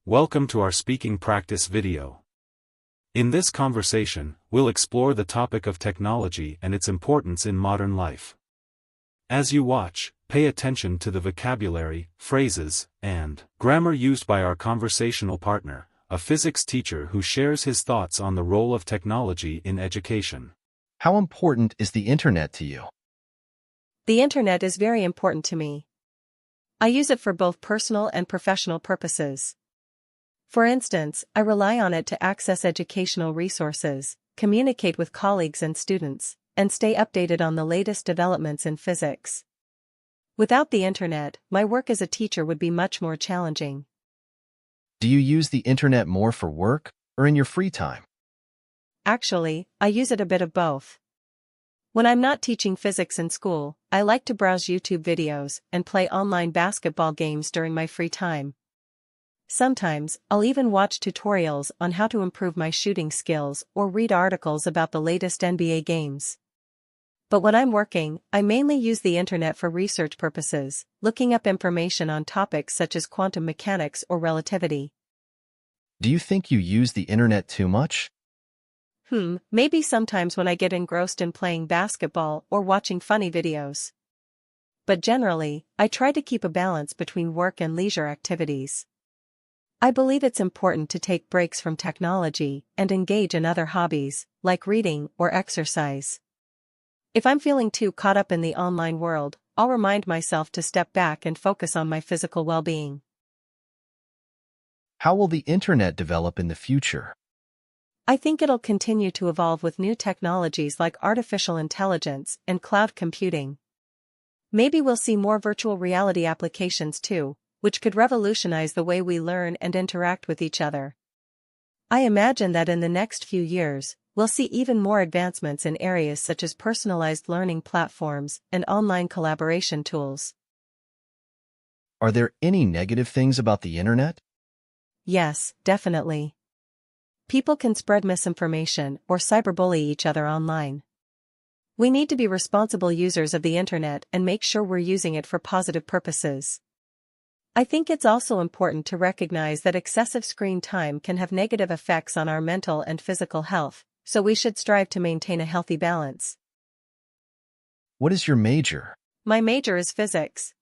Welcome to our speaking practice video. In this conversation, we'll explore the topic of technology and its importance in modern life. As you watch, pay attention to the vocabulary, phrases, and grammar used by our conversational partner, a physics teacher who shares his thoughts on the role of technology in education. How important is the internet to you? The internet is very important to me. I use it for both personal and professional purposes. For instance, I rely on it to access educational resources, communicate with colleagues and students, and stay updated on the latest developments in physics. Without the internet, my work as a teacher would be much more challenging. Do you use the internet more for work or in your free time? Actually, I use it a bit of both. When I'm not teaching physics in school, I like to browse YouTube videos and play online basketball games during my free time. Sometimes, I'll even watch tutorials on how to improve my shooting skills or read articles about the latest NBA games. But when I'm working, I mainly use the internet for research purposes, looking up information on topics such as quantum mechanics or relativity. Do you think you use the internet too much? Maybe sometimes when I get engrossed in playing basketball or watching funny videos. But generally, I try to keep a balance between work and leisure activities. I believe it's important to take breaks from technology and engage in other hobbies, like reading or exercise. If I'm feeling too caught up in the online world, I'll remind myself to step back and focus on my physical well-being. How will the internet develop in the future? I think it'll continue to evolve with new technologies like artificial intelligence and cloud computing. Maybe we'll see more virtual reality applications too, which could revolutionize the way we learn and interact with each other. I imagine that in the next few years, we'll see even more advancements in areas such as personalized learning platforms and online collaboration tools. Are there any negative things about the internet? Yes, definitely. People can spread misinformation or cyberbully each other online. We need to be responsible users of the internet and make sure we're using it for positive purposes. I think it's also important to recognize that excessive screen time can have negative effects on our mental and physical health, so we should strive to maintain a healthy balance. What is your major? My major is physics.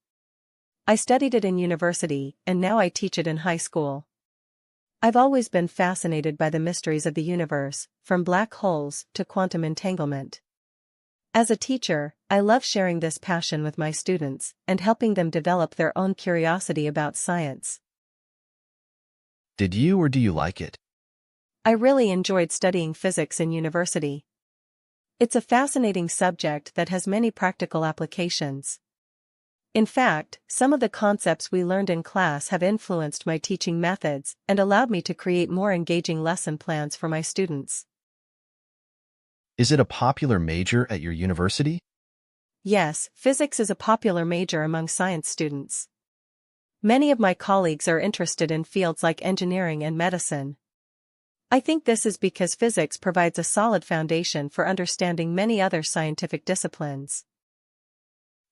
I studied it in university, and now I teach it in high school. I've always been fascinated by the mysteries of the universe, from black holes to quantum entanglement. As a teacher, I love sharing this passion with my students and helping them develop their own curiosity about science. Did you or do you like it? I really enjoyed studying physics in university. It's a fascinating subject that has many practical applications. In fact, some of the concepts we learned in class have influenced my teaching methods and allowed me to create more engaging lesson plans for my students. Is it a popular major at your university? Yes, physics is a popular major among science students. Many of my colleagues are interested in fields like engineering and medicine. I think this is because physics provides a solid foundation for understanding many other scientific disciplines.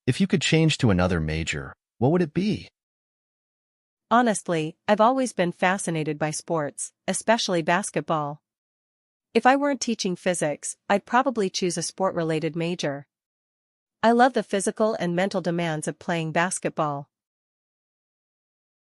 If you could change to another major, what would it be? Honestly, I've always been fascinated by sports, especially basketball. If I weren't teaching physics, I'd probably choose a sport-related major. I love the physical and mental demands of playing basketball.